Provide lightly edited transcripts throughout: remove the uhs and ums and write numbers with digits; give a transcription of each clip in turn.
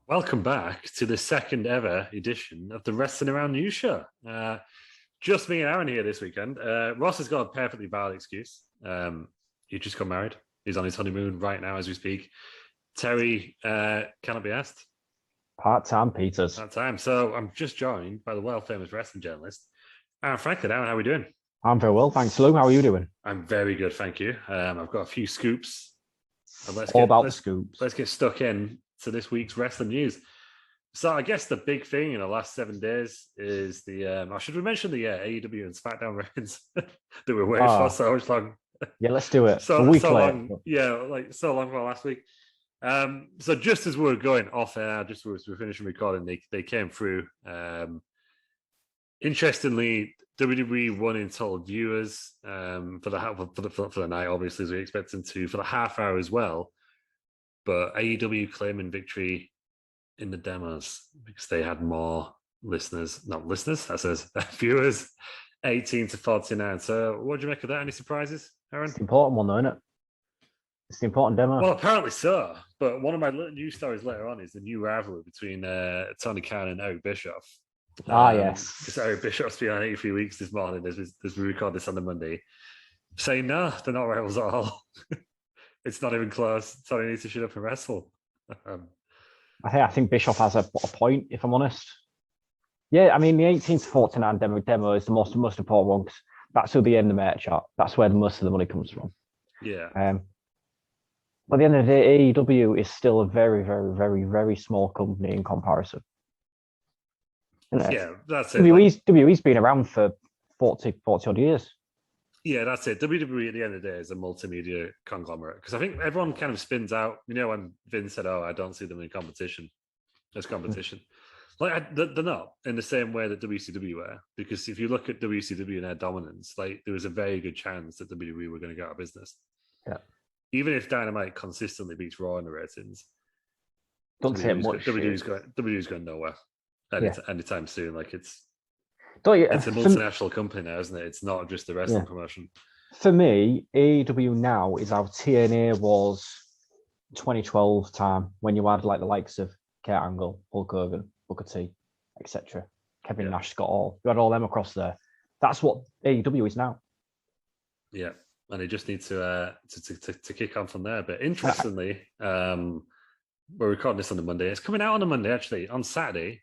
Welcome back to the second ever edition of the Wrestling Around News Show. Just me and Aaron here this weekend. Ross has got a perfectly valid excuse. He just got married. He's on his honeymoon right now as we speak. Terry cannot be asked. Part-time Peters. Part-time. So I'm just joined by the world-famous wrestling journalist, Aaron Franklin. Aaron, how are we doing? I'm very well, thanks, Lew. How are you doing? I'm very good, thank you. I've got a few scoops. Let's scoops. Let's get stuck in to this week's wrestling news. So I guess the big thing in the last 7 days is should we mention the AEW and SmackDown reigns that we're waiting for so much long? Yeah, let's do it. So long. Yeah, like so long for last week. So just as we were going off air, just as we were finishing recording, they came through. Interestingly, WWE won in total viewers for the night, obviously, as we expect them to, for the half hour as well. But AEW claiming victory in the demos because they had more viewers, 18 to 49. So what do you make of that? Any surprises, Aaron? It's the important one, though, isn't it? It's the important demo. Well, apparently so. But one of my news stories later on is the new rivalry between Tony Khan and Eric Bischoff. Yes. Because Eric Bischoff's been on 83 weeks this morning as we record this on the Monday, saying, no, they're not rivals at all. It's not even close. Tony needs to shut up and wrestle. I think Bischoff has a point, if I'm honest. Yeah, I mean, the 18 to 49 demo is the most important one because that's who they end the match at. That's where most of the money comes from. Yeah. But at the end of the day, AEW is still a very, very, very, very small company in comparison. Yeah, that's it. WWE's been around for 40 odd years. Yeah, that's it. WWE at the end of the day is a multimedia conglomerate because I think everyone kind of spins out. You know, when Vince said, "Oh, I don't see them in competition as competition," they're not in the same way that WCW were. Because if you look at WCW and their dominance, like there was a very good chance that WWE were going to go out of business. Yeah. Even if Dynamite consistently beats Raw in the ratings, WWE's going nowhere anytime soon. Like it's a multinational company now, isn't it? It's not just a wrestling promotion. For me, AEW now is how TNA was 2012 time when you had like the likes of Kurt Angle, Hulk Hogan, Booker T, etc. Kevin Nash, Scott Hall. You had all them across there. That's what AEW is now. Yeah, and they just need to kick on from there. But interestingly, we're recording this on the Monday. It's coming out on the Monday, actually. On Saturday,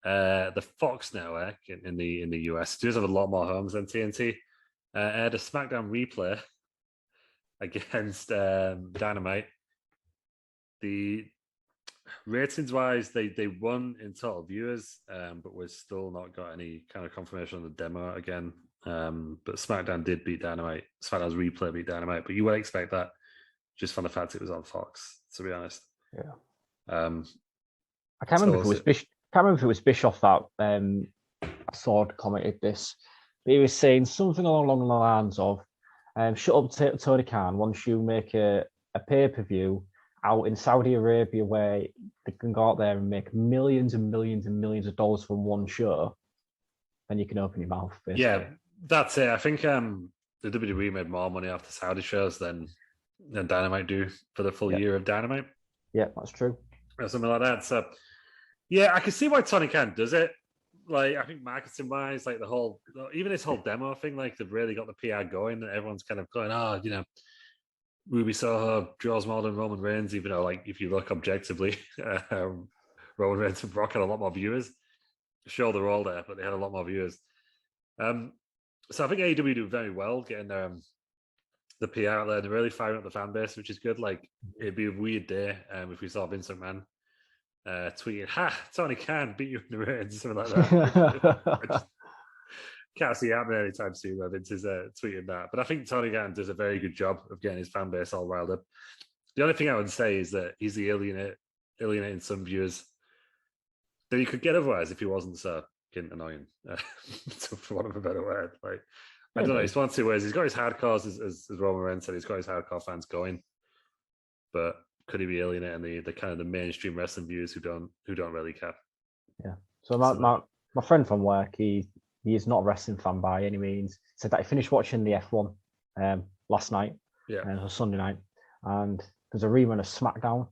the Fox network in the US does have a lot more homes than TNT. Aired a SmackDown replay against Dynamite. The ratings wise, they won in total viewers, but we've still not got any kind of confirmation on the demo again. But SmackDown did beat Dynamite. SmackDown's replay beat Dynamite, but you would expect that just from the fact it was on Fox, to be honest. Yeah. I can't remember if it was Bischoff that I saw commented this, but he was saying something along the lines of, shut up Tony Khan once you make a pay-per-view out in Saudi Arabia where they can go out there and make millions and millions and millions of dollars from one show, then you can open your mouth, basically. Yeah, that's it. I think the WWE made more money off the Saudi shows than Dynamite do for the full year of Dynamite. Yeah, that's true. Or something like that. So, yeah, I can see why Tony Khan does it. Like, I think marketing-wise, like even this whole demo thing, like they've really got the PR going, and everyone's kind of going, Ruby Soho draws more than Roman Reigns, even though, like, if you look objectively, Roman Reigns and Brock had a lot more viewers. Sure, they're all there, but they had a lot more viewers. So I think AEW do very well getting the PR out there. They're really firing up the fan base, which is good. Like, it'd be a weird day if we saw Vince McMahon tweeting, "Ha, Tony Khan beat you in the ratings," something like that. Can't see it happening anytime soon where Vince is tweeting that. But I think Tony Khan does a very good job of getting his fan base all riled up. The only thing I would say is that he's alienating some viewers that he could get otherwise if he wasn't so annoying, for want of a better word. Like, I don't know, it's one of two ways. He's got his hardcores, as Roman Reigns said, he's got his hardcore fans going. But could he be alienating the kind of the mainstream wrestling viewers who don't really care? Yeah. So my friend from work, he is not a wrestling fan by any means. Said that he finished watching the F1 last night, Sunday night, and there's a rerun of SmackDown.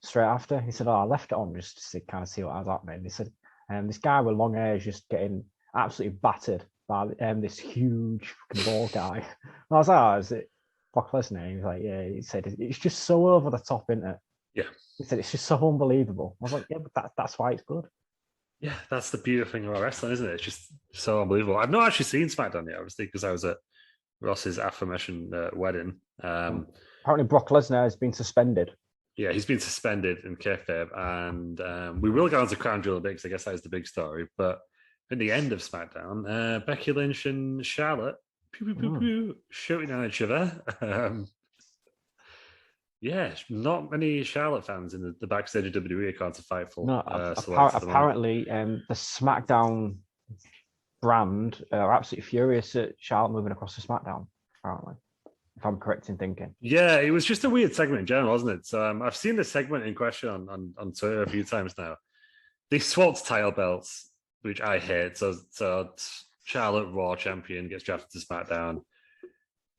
straight after. He said, "Oh, I left it on just to kind of see what was happening." He said, "This guy with long hair is just getting absolutely battered by this huge fucking ball guy." And I was like, "Oh, is it Brock Lesnar?" He was like, "Yeah." He said, "It's just so over the top, isn't it?" Yeah. He said, "It's just so unbelievable." I was like, "Yeah, but that's why it's good." Yeah, that's the beautiful thing about wrestling, isn't it? It's just so unbelievable. I've not actually seen SmackDown yet, obviously, because I was at Ross's aforementioned wedding. Apparently, Brock Lesnar has been suspended. Yeah, he's been suspended in kayfabe, and we will go on to Crown Jewel a bit because I guess that is the big story. But in the end of SmackDown, Becky Lynch and Charlotte shooting at each other. Yeah, not many Charlotte fans in the backstage of WWE are going to Fightful. No, apparently, the SmackDown brand are absolutely furious at Charlotte moving across to SmackDown. Apparently, if I'm correct in thinking. Yeah, it was just a weird segment in general, wasn't it? So I've seen the segment in question on Twitter a few times now. They swapped title belts, which I hate. So Charlotte, Raw champion, gets drafted to SmackDown.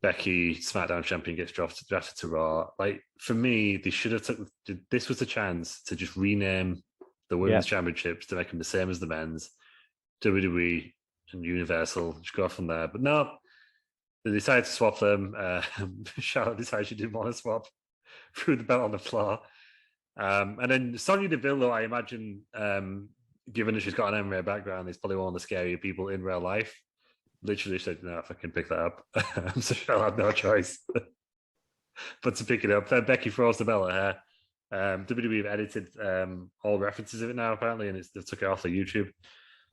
Becky, SmackDown champion, gets drafted to Raw. Like, for me, they should have this was a chance to just rename the women's championships to make them the same as the men's. WWE and Universal, just go from there. But no, they decided to swap them. Charlotte decided she didn't want to swap, threw the belt on the floor. And then Sonya Deville, though, I imagine, given that she's got an MMA background, is probably one of the scarier people in real life. Literally said, "No, if I can pick that up." So Charlotte had no choice but to pick it up. Then Becky throws the belt at her. WWE have edited all references of it now, apparently, and they took it off of YouTube.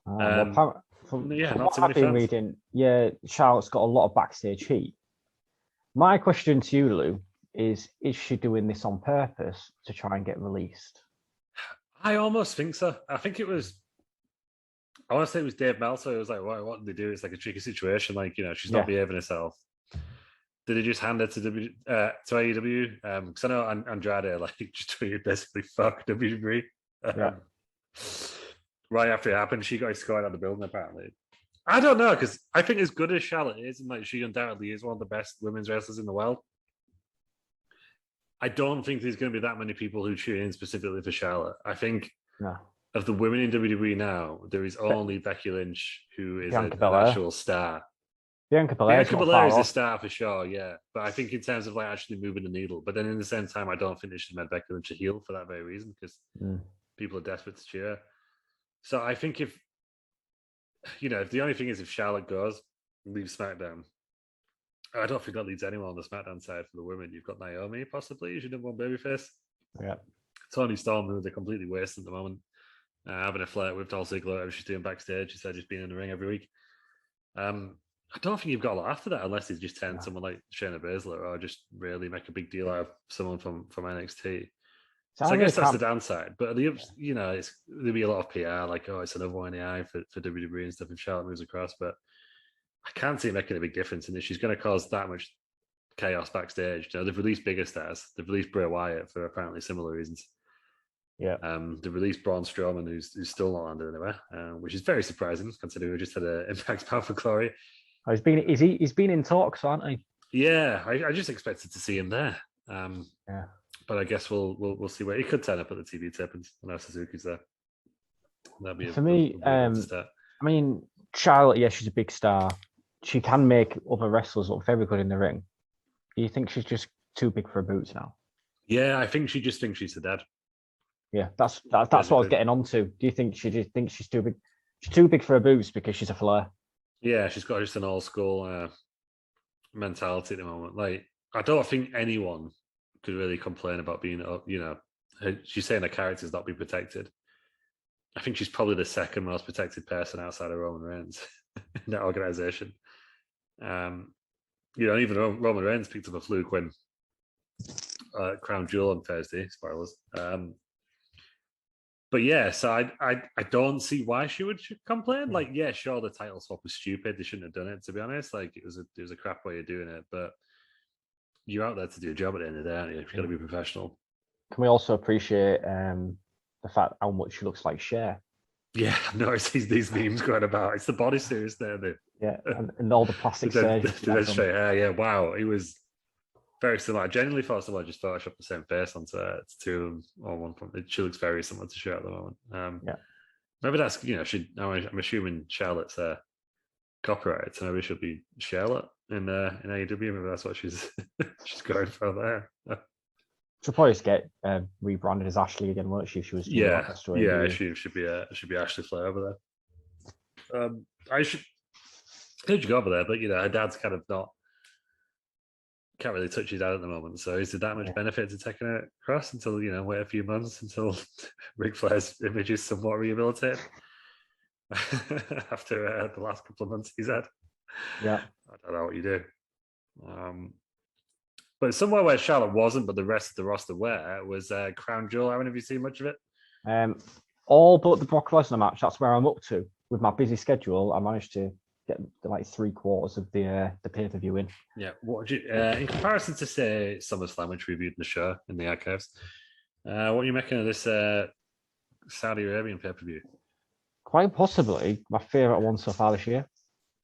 From what I've been reading, Charlotte's got a lot of backstage heat. My question to you, Lou, is she doing this on purpose to try and get released? I almost think so. I think it was, I want to say it was Dave Meltzer. It was like, what did they do? It's like a tricky situation. Like, she's not behaving herself. Did they just hand her to AEW? Because I know Andrade just tweeted basically "fuck WWE." Right after it happened, she got escorted out of the building. Apparently, I don't know, because I think as good as Charlotte is, and she undoubtedly is one of the best women's wrestlers in the world, I don't think there's going to be that many people who tune in specifically for Charlotte. I think of the women in WWE now, there is only Becky Lynch who is an actual star. Bianca Belair is a star for sure, yeah. But I think in terms of actually moving the needle, but then in the same time, I don't think they should have made Becky Lynch a heel for that very reason, because people are desperate to cheer. So I think if the only thing is if Charlotte goes, leaves SmackDown, I don't think that leads anyone on the SmackDown side for the women. You've got Naomi, possibly, as your number one babyface. Yeah. Toni Storm, who they're completely wasted at the moment, having a flirt with Dolph Ziggler, whatever she's doing backstage. She said she's been in the ring every week. I don't think you've got a lot after that, unless they just turn someone like Shayna Baszler, or just really make a big deal out of someone from NXT. So I guess that's the downside. But there'll be a lot of PR, like, oh, it's another one in the eye for WWE and stuff if Charlotte moves across. But I can't see it making a big difference. And if she's going to cause that much chaos backstage, they've released bigger stars. They've released Bray Wyatt for apparently similar reasons. Yeah. They've released Braun Strowman, who's still not landed anywhere, which is very surprising considering we just had an Impact Bound for Glory. Oh, he's been in talks, hasn't he? Yeah, I just expected to see him there. But I guess we'll see where he could turn up at the TV tip, and now Suzuki's there. That'd be for me. I mean, Charlotte, she's a big star. She can make other wrestlers look very good in the ring. Do you think she's just too big for her boots now? Yeah, I think she just thinks she's the dad. Yeah, that's what I was getting onto. Do you think she just thinks she's too big? She's too big for her boots because she's a Flair. Yeah, she's got just an old school mentality at the moment. Like, I don't think anyone could really complain about being, she's saying her character's not being protected. I think she's probably the second most protected person outside of Roman Reigns in that organization. Even Roman Reigns picked up a fluke when Crown Jewel on Thursday, spoilers. But yeah, so I don't see why she would complain. Like, yeah, sure, the title swap was stupid. They shouldn't have done it, to be honest. Like, it was a crap way of doing it. But you're out there to do a job at the end of the day, aren't you? You've got to be professional. Can we also appreciate the fact how much she looks like Cher? Yeah, I've noticed these memes going about. It's the bodysuit, isn't it? Yeah, and all the plastic surgery. The straight hair, yeah. Wow, it was very similar. I genuinely thought someone just photoshopped the same face onto two of them on one point. She looks very similar to Charlotte at the moment. Maybe that's I'm assuming Charlotte's copyright, so maybe she'll be Charlotte in AEW. Maybe that's what she's going for there. She'll probably just get rebranded as Ashley again, won't she? If she was she should be Ashley Flair over there. I should go over there, but her dad's kind of can't really touch his dad at the moment. So is there that much benefit to taking it across until wait a few months until Ric Flair's image is somewhat rehabilitated after the last couple of months he's had? Yeah, I don't know what you do. But somewhere where Charlotte wasn't, but the rest of the roster was Crown Jewel. Haven't you seen much of it? All but the Brock Lesnar match. That's where I'm up to with my busy schedule. I managed to get like 3/4 of the pay-per-view in. Yeah. What did you, in comparison to say SummerSlam, which we reviewed in the show in the archives, what are you making of this Saudi Arabian pay-per-view? Quite possibly my favorite one so far this year.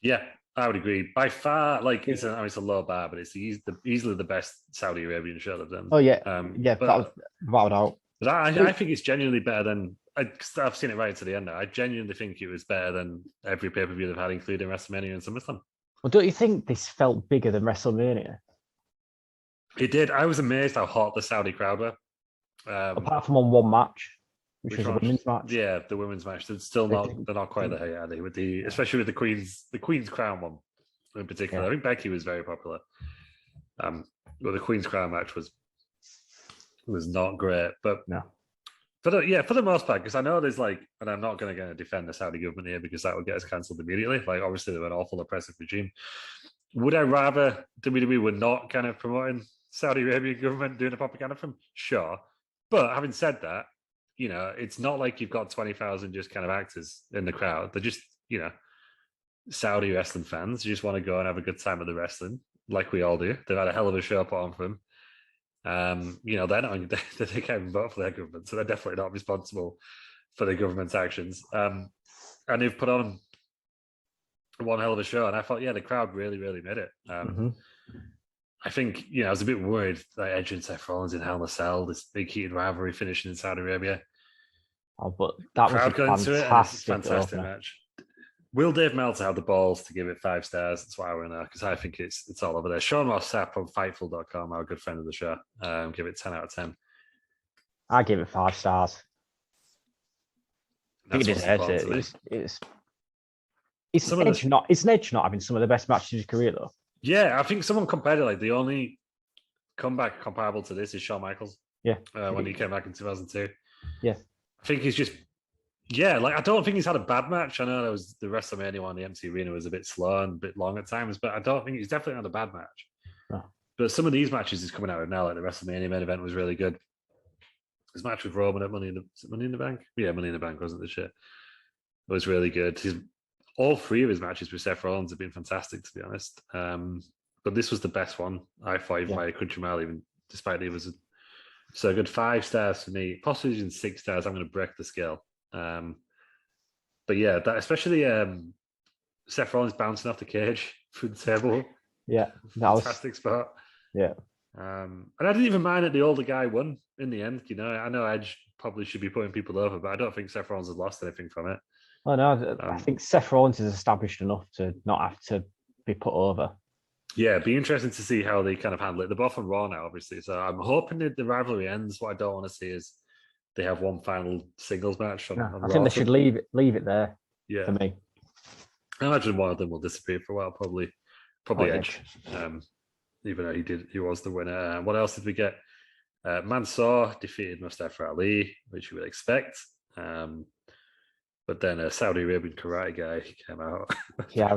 Yeah, I would agree. By far, it's a low bar, but it's easily the best Saudi Arabian show they've done. Oh yeah, that was without a doubt. But I think it's genuinely better than. I've seen it right to the end now. I genuinely think it was better than every pay-per-view they've had, including WrestleMania and SummerSlam. Well, don't you think this felt bigger than WrestleMania? It did. I was amazed how hot the Saudi crowd were. Apart from on one match, which was a women's match. Yeah, the women's match. They're still not. They're not quite there, are they? With especially with the Queen's Crown one in particular. I think Becky was very popular. But the Queen's Crown match was not great. But no. For the most part, because I know there's and I'm not going to defend the Saudi government here because that would get us cancelled immediately. Obviously, they're an awful oppressive regime. Would I rather WWE were not kind of promoting Saudi Arabian government doing a propaganda film? Sure. But having said that, it's not like you've got 20,000 just kind of actors in the crowd. They're just, Saudi wrestling fans who just want to go and have a good time with the wrestling, like we all do. They've had a hell of a show put on for them. They're not, they can't even vote for their government, so they're definitely not responsible for the government's actions. And they've put on one hell of a show, and I thought, the crowd really, really made it. I think, I was a bit worried that Edge and Seth Rollins in Hell in a Cell, this big heated rivalry finishing in Saudi Arabia. Oh, but that was a fantastic match. Will Dave Meltzer have the balls to give it 5 stars? That's why we're in there, because I think it's all over there. Sean Ross Sapp from Fightful.com, our good friend of the show, give it 10 out of 10. I give it 5 stars. I think it deserves it. It's an Edge not having some of the best matches in his career, though. Yeah, I think someone compared it, the only comeback comparable to this is Shawn Michaels. Yeah. When he came back in 2002. Yeah. I think he's just... Yeah, I don't think he's had a bad match. I know there was the WrestleMania one, the MC Arena was a bit slow and a bit long at times, but I don't think he's definitely had a bad match. No. But some of these matches he's coming out of now, like the WrestleMania main event was really good. His match with Roman at Money in the Bank? Yeah, Money in the Bank, wasn't the shit? It was really good. All 3 of his matches with Seth Rollins have been fantastic, to be honest. But this was the best one, I thought, even by a country mile, even despite it was so good. 5 stars for me, possibly even 6 stars. I'm going to break the scale. But yeah, that especially Seth Rollins bouncing off the cage through the table. Yeah, that was fantastic spot. Yeah. And I didn't even mind that the older guy won in the end. I know Edge probably should be putting people over, but I don't think Seth Rollins has lost anything from it. Oh no, I think Seth Rollins is established enough to not have to be put over. Yeah, it'd be interesting to see how they kind of handle it. They're both on Raw now, obviously, so I'm hoping that the rivalry ends. What I don't want to see is they have one final singles match. On I think they should leave it there. Yeah, for me. I imagine one of them will disappear for a while. Probably Edge. Even though he was the winner. What else did we get? Mansoor defeated Mustafa Ali, which you would expect. But then a Saudi Arabian karate guy came out. Yeah,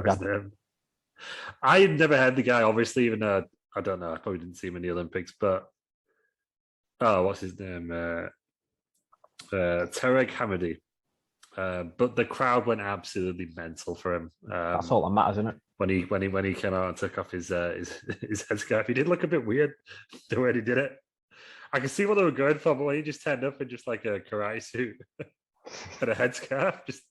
I had never heard the guy, obviously, even though I don't know. I probably didn't see him in the Olympics, but what's his name? Tarek Hamidi. But the crowd went absolutely mental for him. That's all that matters, isn't it? When he came out and took off his headscarf, he did look a bit weird the way he did it. I can see what they were going for, but when he just turned up in just like a karate suit and a headscarf, just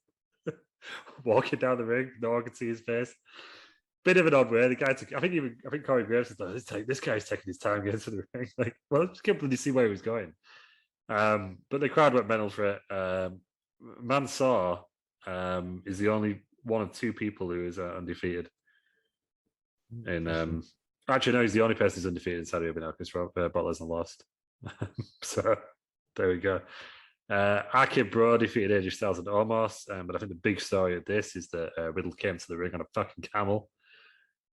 walking down the ring, no one could see his face. bit of an odd way. The guy took. I think Corey Graves said, "This guy's taking his time getting to the ring." Like, well, just can't really see where he was going. But the crowd went mental for it. Mansoor is the only one of two people who is undefeated. And actually, no, he's the only person who's undefeated in Saudi Arabia now because Butler's not lost. So there we go. Akib Bro defeated AJ Styles and Omos, but I think the big story of this is that Riddle came to the ring on a fucking camel.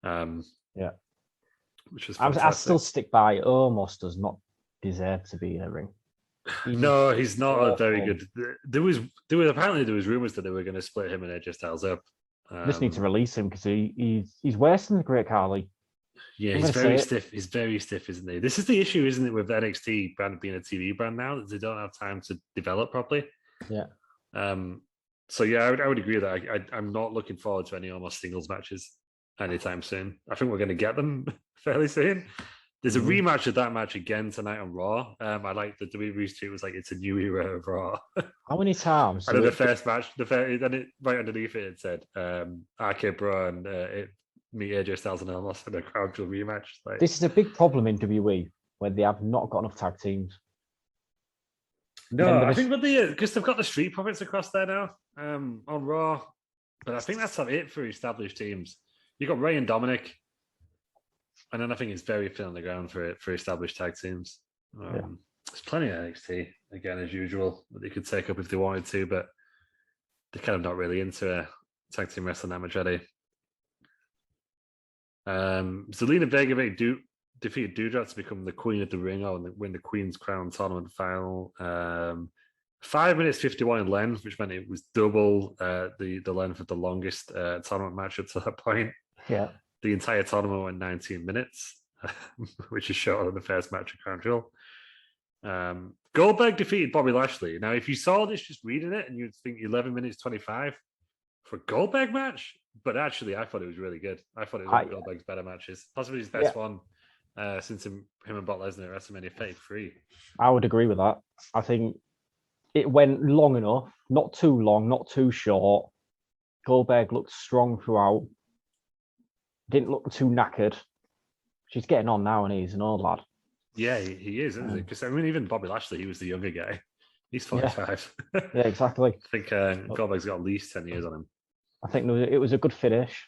Which was fantastic. I still stick by Omos does not deserve to be in a ring. No, he's not a very good. There was rumors that they were going to split him and AJ Styles up. Just need to release him because he's worse than the Great Khali. Yeah, he's very stiff. He's very stiff, isn't he? This is the issue, isn't it, with NXT brand being a TV brand now, that they don't have time to develop properly. Yeah. So yeah, I would agree that I'm not looking forward to any almost singles matches anytime soon. I think we're going to get them fairly soon. There's a rematch of that match again tonight on Raw. I like the WWE's tweet was like, it's a new era of Raw. How many times? And then the first match, right underneath it said, RK Bro and meet AJ Styles and Omos in a Crown Jewel rematch. Like, this is a big problem in WWE where they have not got enough tag teams. No, I think because they've got the Street Profits across there now on Raw, but I think that's not it for established teams. You got Ray and Dominic, and then I think it's very thin on the ground for established tag teams. There's plenty of NXT again as usual that they could take up if they wanted to, but they're kind of not really into a tag team wrestling that much, are they? Zelina Vega defeated Doudrop to become the Queen of the Ring and win the Queen's Crown tournament final. 5 minutes 51 in length, which meant it was double the length of the longest tournament match up to that point. Yeah, the entire tournament went 19 minutes, which is shorter than the first match of Crown Jewel. Goldberg defeated Bobby Lashley. Now, if you saw this just reading it, and you'd think 11 minutes 25 for a Goldberg match, but actually, I thought it was really good. I thought it was one of Goldberg's better matches, possibly his best one since him and Brock Lesnar at WrestleMania 33. I would agree with that. I think it went long enough, not too long, not too short. Goldberg looked strong throughout. Didn't look too knackered. She's getting on now, and he's an old lad. Yeah, he is, isn't he? Because I mean, even Bobby Lashley, he was the younger guy. He's 45. Yeah, exactly. I think Goldberg's got at least 10 years on him. I think it was a good finish.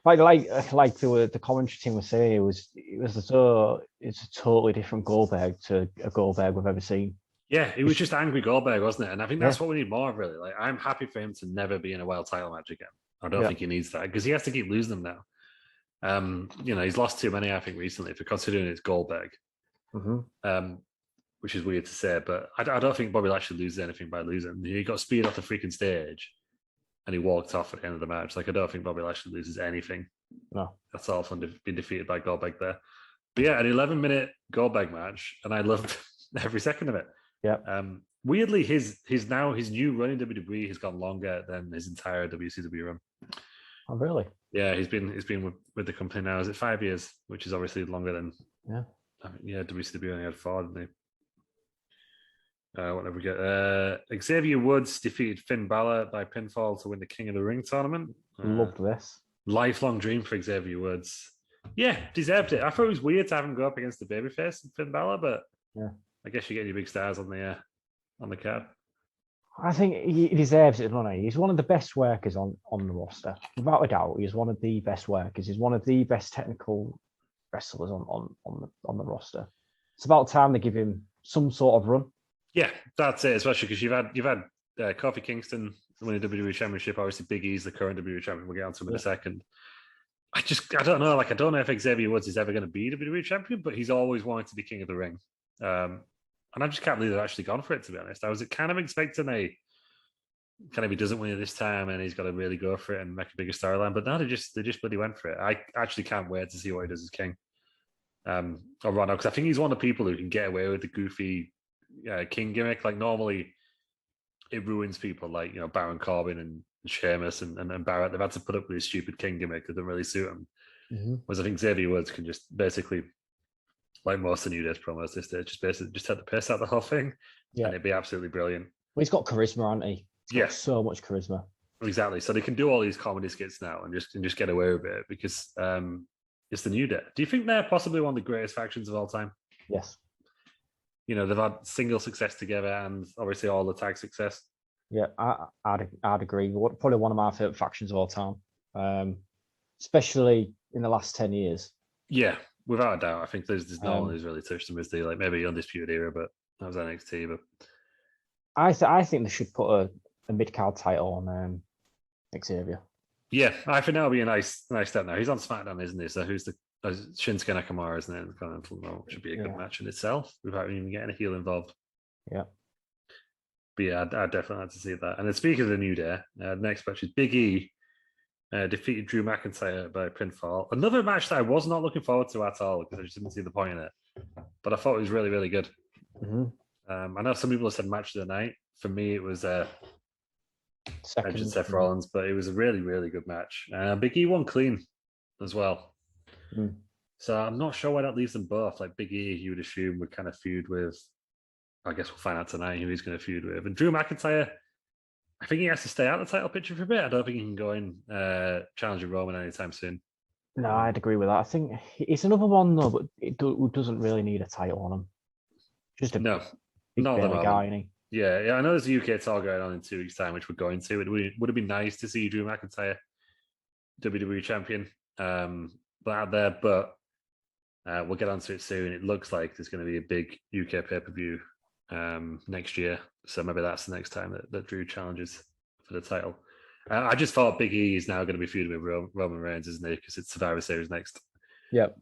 Like the commentary team was saying, it was as though it's a totally different Goldberg to a Goldberg we've ever seen. Yeah, it was just angry Goldberg, wasn't it? And I think that's what we need more of, really. Like, I'm happy for him to never be in a world title match again. I don't think he needs that because he has to keep losing them now. He's lost too many, I think, recently, for considering it's Goldberg. Which is weird to say, but I don't think Bobby Lashley loses anything by losing. He got speared off the freaking stage and he walked off at the end of the match. Like, I don't think Bobby Lashley loses anything. No. That's all from being defeated by Goldberg there. But yeah, an 11-minute Goldberg match, and I loved every second of it. Yeah. Weirdly, his new run in WWE has gone longer than his entire WCW run. Oh, really? Yeah, he's been with the company now. Is it 5 years? Which is obviously longer than WCW only had 4, didn't they? What did we get? Xavier Woods defeated Finn Balor by pinfall to win the King of the Ring tournament. Loved this. Lifelong dream for Xavier Woods. Yeah, deserved it. I thought it was weird to have him go up against the babyface Finn Balor, but I guess you get your big stars on the card. I think he deserves it, doesn't he? He's one of the best workers on the roster, without a doubt. He's one of the best workers. He's one of the best technical wrestlers on the roster. It's about time they give him some sort of run. Yeah, that's it. Especially because you've had Kofi Kingston winning the WWE Championship. Obviously, Big E's the current WWE champion. We'll get on to him in a second. I don't know. Like, I don't know if Xavier Woods is ever going to be WWE champion, but he's always wanted to be King of the Ring. And I just can't believe they've actually gone for it, to be honest. I was kind of expecting he doesn't win it this time and he's got to really go for it and make a bigger storyline. But no, they just bloody went for it. I actually can't wait to see what he does as King. Or Roundup, because I think he's one of the people who can get away with the goofy King gimmick. Like, normally it ruins people like, Baron Corbin and Sheamus and Barrett. They've had to put up with this stupid King gimmick that doesn't really suit them. Whereas I think Xavier Woods can just basically, like most of New Day's promos this day, just take the piss out of the whole thing, and it'd be absolutely brilliant. Well, he's got charisma, hasn't he? He's got so much charisma. Exactly. So they can do all these comedy skits now and just get away with it because it's the New Day. Do you think they're possibly one of the greatest factions of all time? Yes. You know, they've had single success together and obviously all the tag success. Yeah, I'd agree. Probably one of my favorite factions of all time, especially in the last 10 years. Yeah, without a doubt. I think there's no one who's really touched them as they like maybe Undisputed Era, but that was NXT. But I think they should put a mid card title on Xavier. Yeah, I think that'll be a nice step now. He's on SmackDown, isn't he? So who's the Shinsuke Nakamura, isn't it? Well, should be a good match in itself without even getting a heel involved. Yeah. But yeah, I'd definitely like to see that. And then speaking of the New Day, next match is Big E defeated Drew McIntyre by pinfall. Another match that I was not looking forward to at all because I just didn't see the point in it. But I thought it was really, really good. Mm-hmm. I know some people have said match of the night. For me, it was Edge and Seth Rollins, but it was a really, really good match. Big E won clean as well. Mm. So I'm not sure where that leaves them both. Like Big E, you would assume would kind of feud with. I guess we'll find out tonight who he's going to feud with. And Drew McIntyre, I think he has to stay out of the title picture for a bit. I don't think he can go in challenging Roman anytime soon. No, I'd agree with that. I think it's another one though, but it doesn't really need a title on him. Just a big guy, isn't he? Yeah. I know there's a UK tour going on in 2 weeks' time, which we're going to. It would have been nice to see Drew McIntyre, WWE champion, out there, but we'll get onto it soon. It looks like there's going to be a big UK pay-per-view next year, so maybe that's the next time that Drew challenges for the title. I just thought Big E is now going to be feuding with Roman Reigns, isn't he? Because it's Survivor Series next. Yep.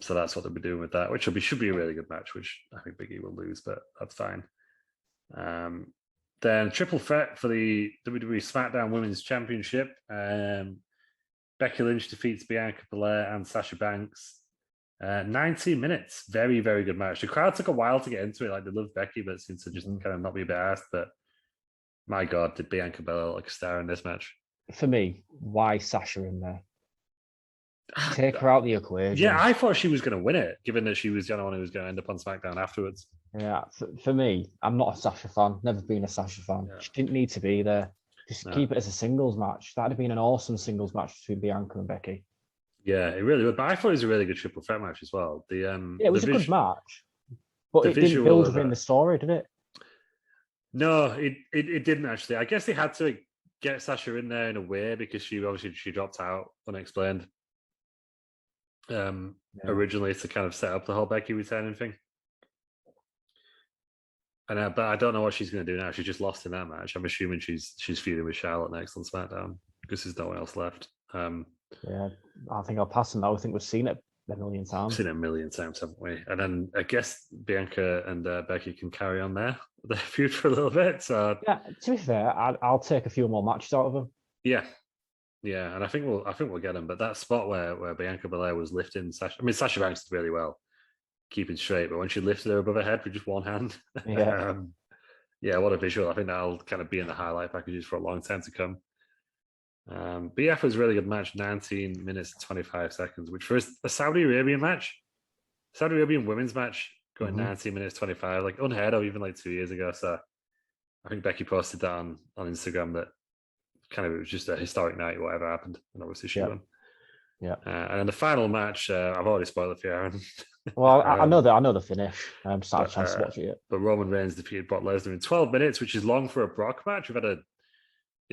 So that's what they'll be doing with that, which should be a really good match. Which I think Big E will lose, but that's fine. Then triple threat for the WWE SmackDown Women's Championship. Becky Lynch defeats Bianca Belair and Sasha Banks. 19 minutes. Very, very good match. The crowd took a while to get into it. Like they love Becky, but it seems to just kind of not be a bit asked. But my God, did Bianca Belair look like a star in this match? For me, why Sasha in there? Take her out the equation. Yeah, I thought she was going to win it, given that she was the only one who was going to end up on SmackDown afterwards. Yeah, for me, I'm not a Sasha fan. Never been a Sasha fan. Yeah. She didn't need to be there. Just keep it as a singles match. That'd have been an awesome singles match between Bianca and Becky. Yeah, it really would. But I thought it was a really good triple threat match as well. It was a good match, but it didn't build within the story, did it? No, it didn't actually. I guess they had to get Sasha in there in a way because she dropped out unexplained. Originally to kind of set up the whole Becky returning thing. And but I don't know what she's going to do now. She just lost in that match. I'm assuming she's feuding with Charlotte next on SmackDown because there's no one else left. Yeah, I think I'll pass on that. I think we've seen it a million times. We've seen it a million times, haven't we? And then I guess Bianca and Becky can carry on their feud for a little bit. So yeah, to be fair, I'll take a few more matches out of them. Yeah, and I think we'll get them. But that spot where Bianca Belair was lifting Sasha, I mean Sasha Banks did really well, keeping straight. But when she lifted her above her head with just one hand, what a visual! I think that'll kind of be in the highlight packages for a long time to come. But yeah, it was a really good match. 19 minutes and 25 seconds, which for a Saudi Arabian women's match, going 19 minutes 25, like unheard of even like 2 years ago. So I think Becky posted that on Instagram that kind of it was just a historic night, whatever happened, and obviously she won. Yeah. And then the final match, I've already spoiled it for you, Aaron. Well, I know the finish. I'm just not a chance to watch it. But Roman Reigns defeated Brock Lesnar in 12 minutes, which is long for a Brock match. We've had a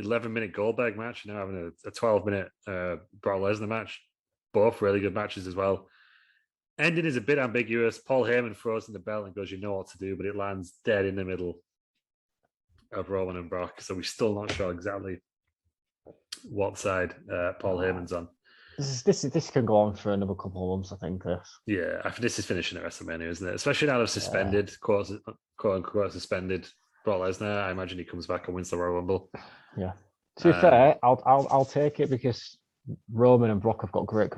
11-minute Goldberg match, now having a 12-minute Brock Lesnar match. Both really good matches as well. Ending is a bit ambiguous. Paul Heyman throws in the belt and goes, "You know what to do," but it lands dead in the middle of Roman and Brock. So we're still not sure exactly what side Paul Heyman's on. This can go on for another couple of months, I think. Yeah, I think this is finishing at WrestleMania, isn't it? Especially now they've suspended, quote unquote, suspended Brock Lesnar. I imagine he comes back and wins the Royal Rumble. Yeah. To be fair, I'll take it because Roman and Brock have got great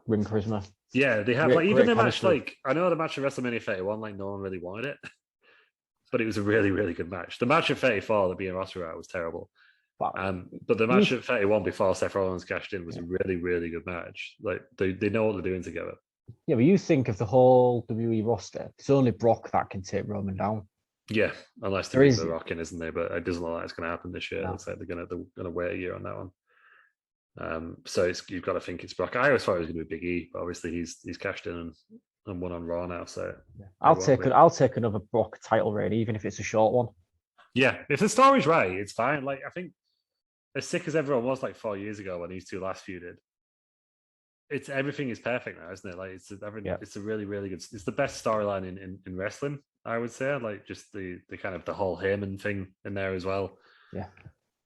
ring charisma. Yeah, they have. Even the match, I know the match at WrestleMania 31, no one really wanted it, but it was a really, really good match. The match at 34 that being Ross was terrible. But the match at 31 before Seth Rollins cashed in was a really, really good match. Like they know what they're doing together. Yeah, but you think of the whole WWE roster, it's only Brock that can take Roman down. Yeah, unless they bring The Rock in, isn't they? But it doesn't look like it's going to happen this year. No. It looks like they're going to wait a year on that one. So you've got to think it's Brock. I always thought it was going to be Big E, but obviously he's cashed in and won on Raw now. So I'll take another Brock title reign, even if it's a short one. Yeah, if the story's right, it's fine. Like I think, as sick as everyone was like 4 years ago when these two last feuded, everything is perfect now, isn't it? Like it's a really, really good. It's the best storyline in wrestling, I would say. Like just the kind of the whole Heyman thing in there as well. Yeah,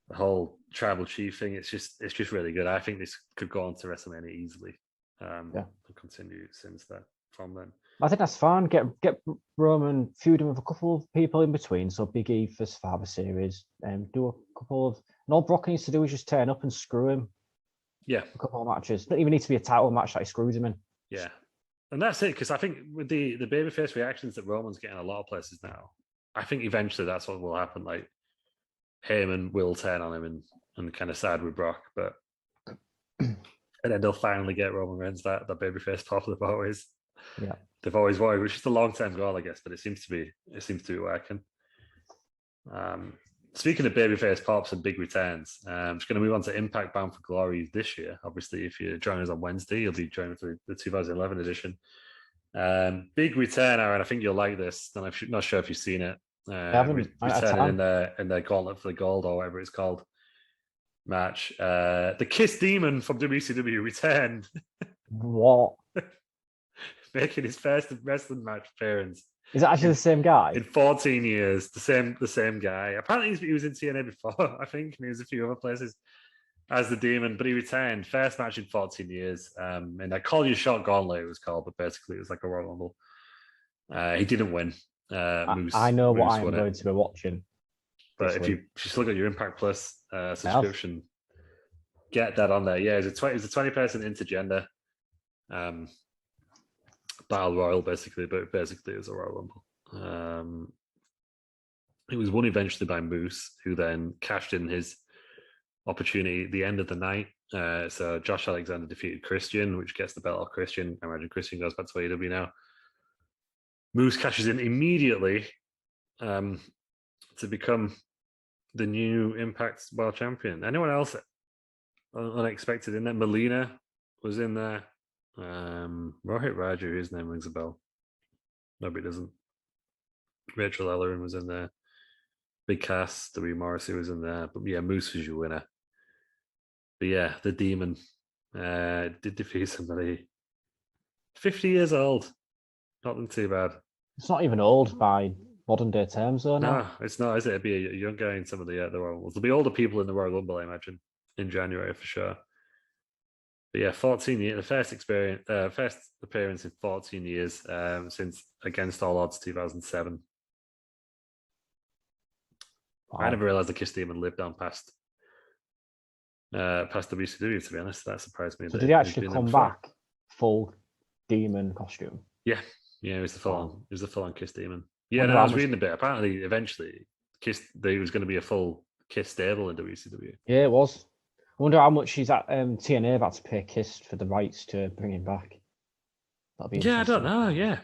the whole tribal chief thing. It's just really good. I think this could go on to WrestleMania easily. And continue from then. I think that's fine. Get Roman feuding with a couple of people in between. So Big E for Survivor Series, do a couple of. And all Brock needs to do is just turn up and screw him. Yeah, a couple of matches. Doesn't even need to be a title match that he screws him in. Yeah, and that's it. Because I think with the babyface reactions that Roman's getting a lot of places now, I think eventually that's what will happen. Like Heyman will turn on him and kind of side with Brock, but and then they'll finally get Roman Reigns that babyface pop they've always wanted, which is a long term goal, I guess. But it seems to be working. Speaking of babyface pops and big returns, I'm just going to move on to Impact Bound for Glory this year. Obviously, if you're joining us on Wednesday, you'll be joining for the 2011 edition. Big return, Aaron. I think you'll like this. And I'm not sure if you've seen it. Returning in their Gauntlet for the Gold or whatever it's called match. The Kiss Demon from WCW returned. What? Making his first wrestling match appearance. Is it actually the same guy? In 14 years, the same guy. Apparently, he was in TNA before, I think, and he was a few other places as the Demon, but he returned. First match in 14 years. And I Call You Shot Gauntlet, it was called, but basically it was like a Royal Rumble. He didn't win. I know what I'm going to be watching. But if you look at your Impact Plus subscription, get that on there. Yeah, it's a 20-person intergender battle royal, basically, but basically it was a Royal Rumble. It was won eventually by Moose, who then cashed in his opportunity at the end of the night. So Josh Alexander defeated Christian, which gets the belt off Christian. I imagine Christian goes back to AEW now. Moose cashes in immediately to become the new Impact World Champion. Anyone else unexpected in there? Melina was in there. Rohit Raju, his name rings a bell. Nobody doesn't. Rachel Ellerin was in there. Big Cass, W. Morrissey was in there. But yeah, Moose was your winner. But yeah, the Demon did defeat somebody 50 years old. Not them too bad. It's not even old by modern day terms, though. No, it's not, is it? It'd be a young guy in some of the Royal Rumbles. There'll be older people in the Royal Rumble, I imagine, in January for sure. But yeah, 14 years, the first appearance in 14 years since Against All Odds 2007. Wow. I never realized the Kiss Demon lived on past WCW, to be honest. That surprised me. So did he actually come back full demon costume? Yeah, it was the full on Kiss Demon. Yeah, I was reading a bit. Apparently, eventually, there was going to be a full Kiss stable in WCW. Yeah, it was. I wonder how much he's at TNA about to pay Kiss for the rights to bring him back. I don't know. Yeah,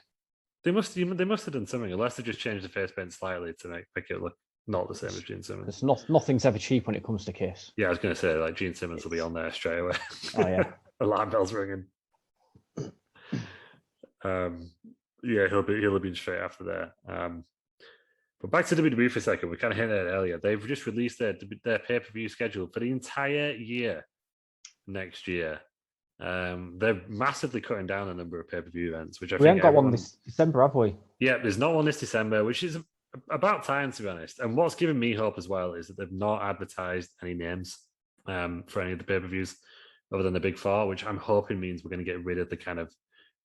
they must have done something, unless they just changed the face paint slightly to make it look not the same as Gene Simmons. Nothing's ever cheap when it comes to Kiss. Yeah, I was going to say, like, Gene Simmons will be on there straight away. Oh yeah, alarm bells ringing. Yeah, he'll have been straight after there. But back to WWE for a second. We kind of hinted at it earlier. They've just released their pay-per-view schedule for the entire year next year. They're massively cutting down the number of pay-per-view events, which we haven't got one this December, have we? Yeah, there's not one this December, which is about time, to be honest. And what's given me hope as well is that they've not advertised any names for any of the pay-per-views other than the Big Four, which I'm hoping means we're going to get rid of the kind of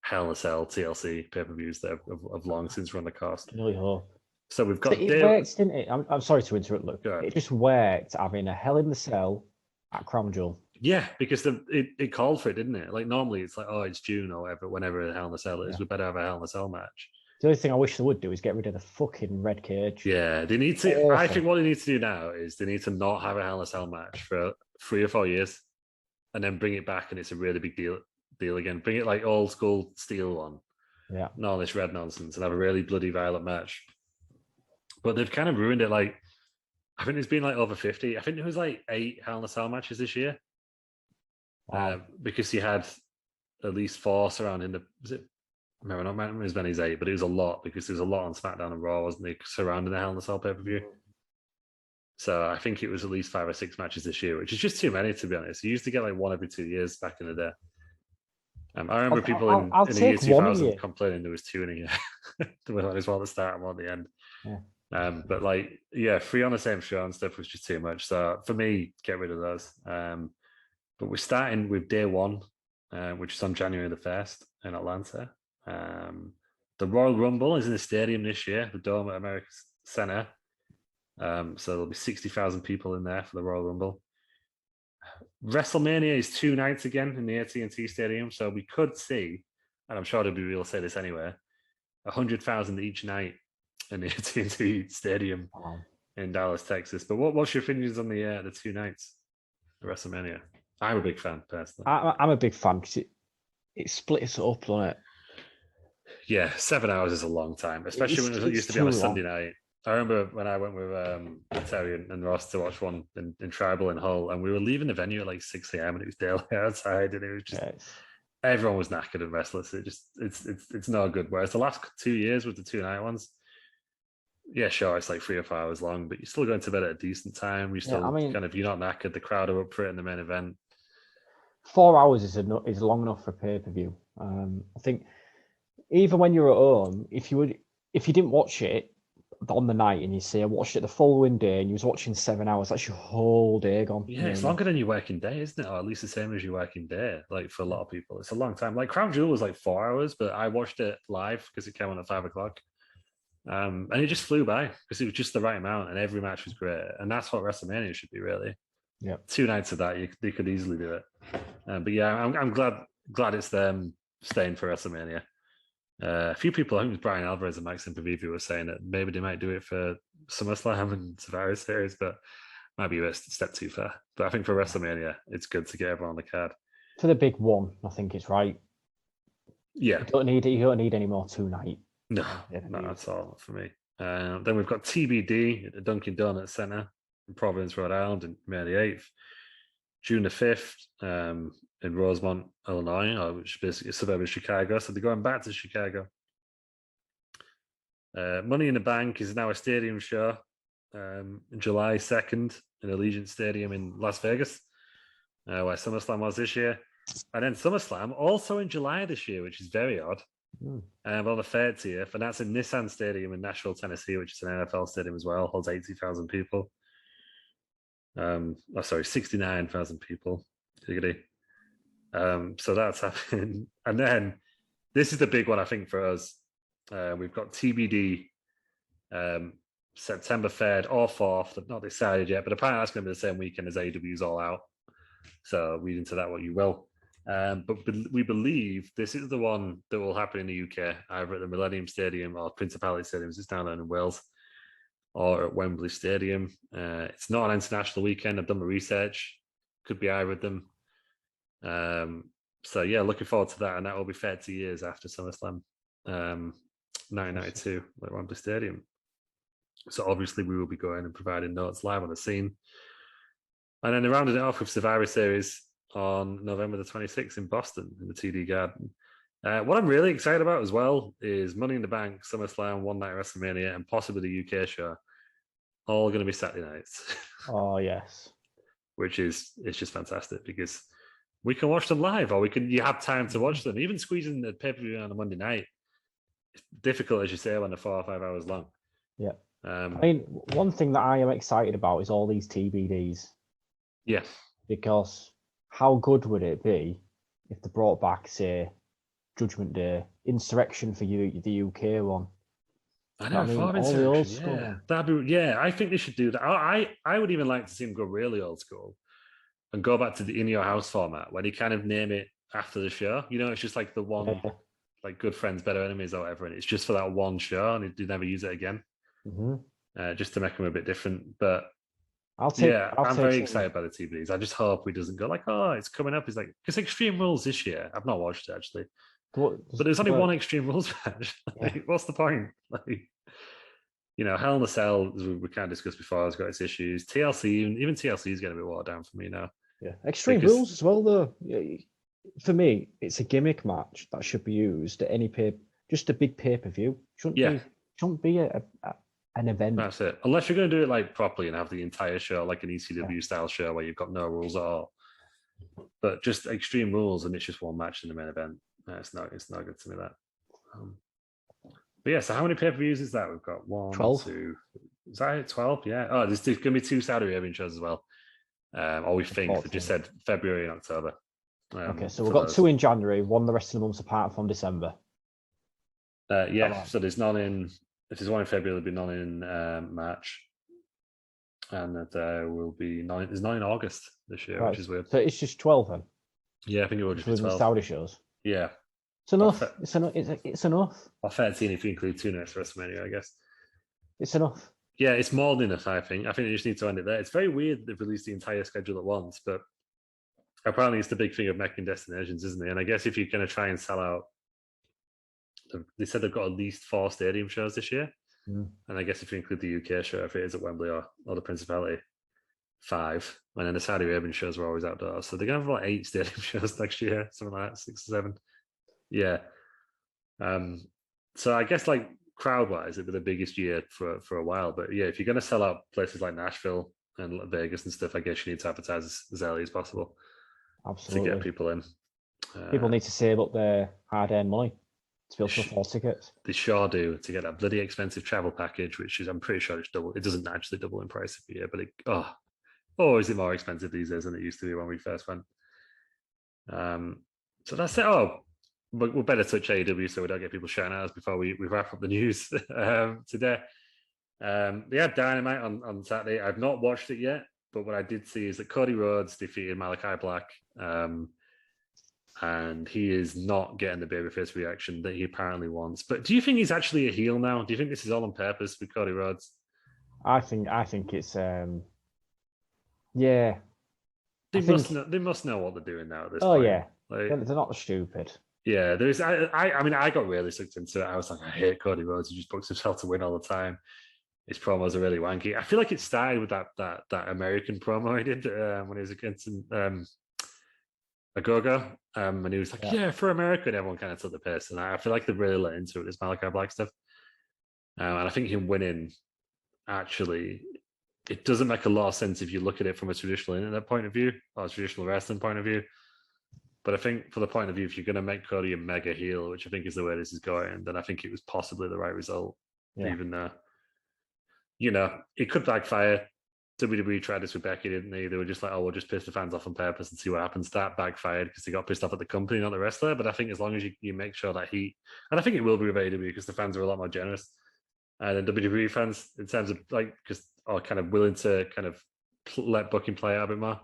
Hell in a Cell, TLC pay-per-views that have long since run the cost. I really hope. So we've got. It worked, didn't it? I'm sorry to interrupt, Luke. It just worked having a Hell in the Cell at Crown Jewel. Yeah, because it called for it, didn't it? Like normally it's like, oh, it's June or whatever, whenever a Hell in a Cell is, we better have a Hell in a Cell match. The only thing I wish they would do is get rid of the fucking red cage. Yeah, they need to. I think what they need to do now is they need to not have a Hell in a Cell match for 3 or 4 years, and then bring it back, and it's a really big deal again. Bring it like old school steel one. Yeah. Not all this red nonsense, and have a really bloody violent match. but they've kind of ruined it. Like, I think there's been like over 50. I think there was like 8 Hell in a Cell matches this year. Wow. Because you had at least 4 surrounding the. Was it? I remember not as many as 8, but it was a lot because there was a lot on SmackDown and Raw, wasn't there, surrounding the Hell in a Cell pay-per-view. So I think it was at least 5 or 6 matches this year, which is just too many, to be honest. You used to get like 1 every 2 years back in the day. I remember people in the year 2000 complaining there was 2 in a year. There was always one at the start and one at the end. Yeah. But like, 3 on the same show and stuff was just too much. So for me, get rid of those. But we're starting with day 1, which is on January the 1st in Atlanta. The Royal Rumble is in the stadium this year, the Dome at America's Center. So there'll be 60,000 people in there for the Royal Rumble. WrestleMania is 2 nights again in the AT&T Stadium, so we could see, and I'm sure WWE will say this anyway, 100,000 each night in the AT&T Stadium in Dallas, Texas. But what's your opinions on the 2 nights of WrestleMania? I'm a big fan, personally. I'm a big fan because it splits it up, doesn't it? Yeah, 7 hours is a long time, especially when it used to be on a Sunday night. I remember when I went with Terry and Ross to watch one in Tribal in Hull, and we were leaving the venue at like 6 a.m. and it was daylight outside, and it was just everyone was knackered and restless. It's not good. Whereas the last 2 years with the 2 night ones, yeah, sure, it's like 3 or 4 hours long, but you're still going to bed at a decent time. You're still you're not knackered. The crowd are up for it in the main event. 4 hours is long enough for pay-per-view. I think even when you're at home, if you didn't watch it on the night and you say I watched it the following day and you was watching 7 hours, that's your whole day gone. Yeah, it's longer than your working day, isn't it? Or at least the same as your working day. Like for a lot of people, it's a long time. Like Crown Jewel was like 4 hours, but I watched it live because it came on at 5 o'clock. And it just flew by because it was just the right amount and every match was great. And that's what WrestleMania should be, really. Yeah, 2 nights of that, they could easily do it. But yeah, I'm glad it's them staying for WrestleMania. A few people, I think it was Brian Alvarez and Mike Sempervive, were saying that maybe they might do it for SummerSlam and Survivor Series, but might be a step too far. But I think for WrestleMania, it's good to get everyone on the card. For the big one, I think it's right. Yeah, you don't need any more 2 night. No, not at all for me. Then we've got TBD at the Dunkin' Donuts Center in Providence, Rhode Island, on May the 8th. June the 5th in Rosemont, Illinois, which is basically a suburb of Chicago. So they're going back to Chicago. Money in the Bank is now a stadium show July 2nd in Allegiant Stadium in Las Vegas, where SummerSlam was this year. And then SummerSlam also in July this year, which is very odd. On the 30th, and that's in Nissan Stadium in Nashville, Tennessee, which is an NFL stadium as well, holds 80,000 people. 69,000 people. So that's happening. And then this is the big one, I think, for us. We've got TBD September 3rd or 4th. They've not decided yet, but apparently that's going to be the same weekend as AEW's All Out. So read into that what you will. But we believe this is the one that will happen in the UK, either at the Millennium Stadium or Principality Stadium, it's down there in Wales, or at Wembley Stadium. It's not an international weekend. I've done my research. Could be either of them. So yeah, looking forward to that, and that will be 30 years after SummerSlam 1992 at Wembley Stadium. So obviously we will be going and providing notes live on the scene. And then they rounded it off with Survivor Series on November the 26th in Boston in the TD Garden. What I'm really excited about as well is Money in the Bank, SummerSlam, One Night WrestleMania, and possibly the UK show, all going to be Saturday nights. Oh yes, it's just fantastic because we can watch them live, or you have time to watch them. Even squeezing the pay-per-view on a Monday night, it's difficult, as you say, when they're 4 or 5 hours long. Yeah. I mean, one thing that I am excited about is all these TBDs. Yeah. Because how good would it be if they brought back, say, Judgment Day, Insurrection for you, the UK one? I know, for Insurrection, yeah. I think they should do that. I would even like to see them go really old school and go back to the In Your House format, where they kind of name it after the show. You know, it's just like the one, like Good Friends, Better Enemies or whatever, and it's just for that one show, and they never use it again. Just to make them a bit different. But I'm very excited by the TVs. I just hope we doesn't go like, oh, it's coming up. It's like, because Extreme Rules this year, I've not watched it actually, but there's only one Extreme Rules match. Like, what's the point? Like, Hell in a Cell, as we kind of discussed before, has got its issues. TLC, even TLC is getting a bit watered down for me now. Yeah, Extreme Rules as well, though. For me, it's a gimmick match that should be used at any just a big pay-per-view. Shouldn't be an event. That's it. Unless you're going to do it like properly and have the entire show like an ECW style show where you've got no rules at all. But just Extreme Rules and it's just one match in the main event. It's not good to me, that. But yeah, so how many pay-per-views is that? We've got 1, 12. 2. Is that it? 12? Yeah. Oh, there's going to be 2 Saudi Arabian shows as well. Or we think they just said February and October. Okay, so we've got 2 in January, 1 the rest of the months apart from December. So there's none in. If there's 1 in February, there'll be none in March, and there will be 9. There's 9 in August this year, which is weird. So it's just 12 then. Yeah, I think it will just be 12. The Saudi shows. Yeah, it's enough. It's enough. Or 13 if you include 2 next WrestleMania, I guess. It's enough. Yeah, it's more than enough. I think they just need to end it there. It's very weird they've released the entire schedule at once, but apparently it's the big thing of making destinations, isn't it? And I guess if you're going to try and sell out, they said they've got at least 4 stadium shows this year. And I guess if you include the UK show, if it is at Wembley or the Principality, 5. And then the Saudi Arabian shows were always outdoors. So they're going to have like 8 stadium shows next year, something like that, 6 or 7. Yeah. So I guess like crowd-wise, it'd be the biggest year for a while. But yeah, if you're going to sell out places like Nashville and Vegas and stuff, I guess you need to advertise as early as possible. Absolutely. To get people in. People need to save up their hard-earned money to be able to afford tickets. They sure do, to get that bloody expensive travel package, which is, I'm pretty sure it's double. It doesn't actually double in price every year, but is it more expensive these days than it used to be when we first went? So that's it. But we'll better touch AEW so we don't get people shouting at us before we wrap up the news today. They had Dynamite on Saturday. I've not watched it yet, but what I did see is that Cody Rhodes defeated Malakai Black. And he is not getting the babyface reaction that he apparently wants. But do you think he's actually a heel now? Do you think this is all on purpose with Cody Rhodes? I think it's yeah. They must know what they're doing now at this point. Oh yeah, they're not stupid. Yeah, there's. I mean, I got really sucked into it. I was like, I hate Cody Rhodes. He just books himself to win all the time. His promos are really wanky. I feel like it started with that American promo he did when he was against Agogo, and he was like, yeah, for America, and everyone kind of took the piss. And I feel like they've really let into it, this Malakai Black stuff. And I think him winning, actually, it doesn't make a lot of sense if you look at it from a traditional internet point of view or a traditional wrestling point of view. But I think for the point of view, if you're going to make Cody a mega heel, which I think is the way this is going, then I think it was possibly the right result. Yeah. Even though, it could backfire. WWE tried this with Becky, didn't they? They were just like, we'll just piss the fans off on purpose and see what happens. That backfired because they got pissed off at the company, not the wrestler. But I think as long as you make sure that and I think it will be with AEW because the fans are a lot more generous. And then WWE fans, in terms of are kind of willing to kind of let booking play out a bit more.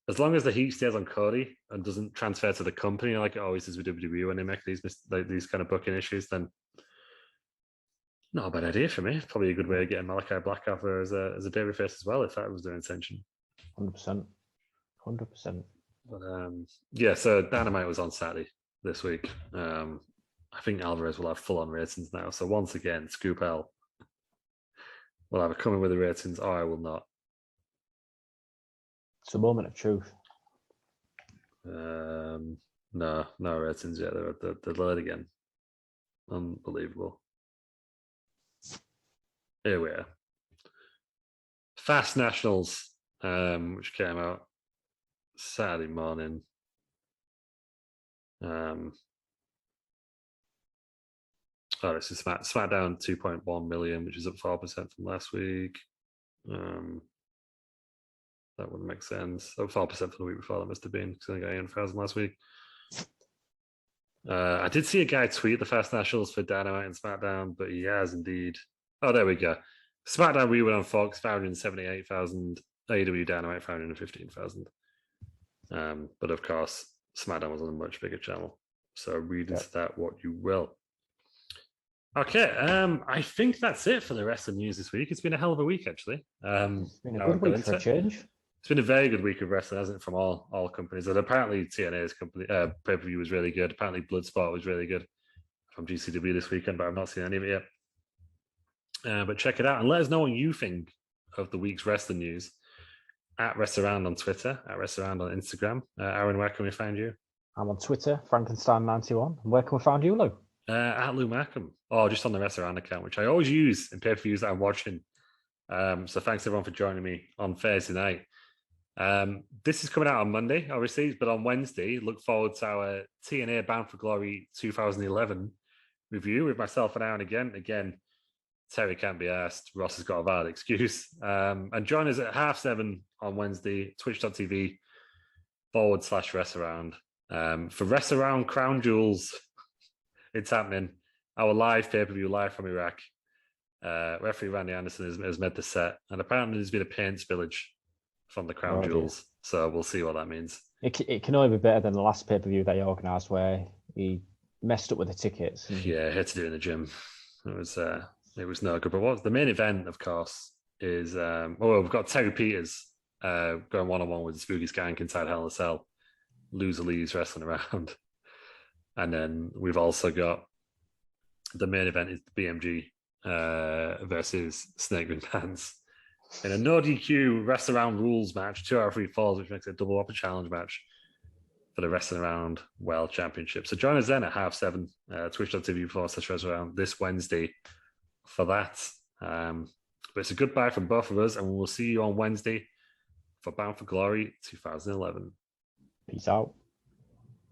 As long as the heat stays on Cody and doesn't transfer to the company like it always is with WWE when they make these kind of booking issues, then not a bad idea for me. Probably a good way of getting Malakai Black out there as a babyface as well, if that was their intention. 100%. But so Dynamite was on Saturday this week. I think Alvarez will have full-on ratings now. So once again, Scoop L will either come in with the ratings or I will not. It's a moment of truth. No ratings yet. They're delayed again. Unbelievable. Here we are. Fast Nationals, which came out Saturday morning. This is SmackDown 2.1 million, which is up 4% from last week. That wouldn't make sense. Up 4% from the week before, that must have been, because I think I got 8,000 last week. I did see a guy tweet the Fast Nationals for Dynamite and SmackDown, but he has indeed. Oh, there we go. SmackDown we went on Fox, 578,000. AEW Dynamite, 515,000. But of course, SmackDown was on a much bigger channel. So read into that what you will. Okay, I think that's it for the rest of the news this week. It's been a hell of a week, actually. It's been a good week for a change. It's been a very good week of wrestling, hasn't it, from all companies. And apparently TNA's pay-per-view was really good. Apparently Bloodsport was really good from GCW this weekend, but I've not seen any of it yet. But check it out and let us know what you think of the week's wrestling news at Rest Around on Twitter, at Rest Around on Instagram. Aaron, where can we find you? I'm on Twitter, Frankenstein91. Where can we find you, Lou? At Lew Markham, or just on the Rest Around account, which I always use in pay-per-views that I'm watching. So thanks everyone for joining me on Thursday night. This is coming out on Monday, obviously, but on Wednesday, look forward to our TNA Bound for Glory 2011 review with myself and Aaron again. Again, Terry can't be asked. Ross has got a valid excuse. And join us at 7:30 on Wednesday, twitch.tv/Rest Around. For Rest Around Crown Jewels, it's happening. Our live pay-per-view, live from Iraq. Referee Randy Anderson has made the set, and apparently there's been a paint spillage from the Crown Jewels. So we'll see what that means. It can only be better than the last pay-per-view they organised where he messed up with the tickets. Yeah, he had to do it in the gym. It was no good. But what the main event, of course, is we've got Terry Peters going one-on-one with the Spooky Skank inside Hell in a Cell. Loser leaves wrestling around. And then we've also got the main event is the BMG versus Snake Ring Pants in a no DQ Rest Around rules match, 2 out of 3 falls, which makes it a double upper challenge match for the Wrestling Around World Championship. So join us then at 7:30, twitch.tv/Rest Around this Wednesday for that. But it's a goodbye from both of us, and we'll see you on Wednesday for Bound for Glory 2011. Peace out.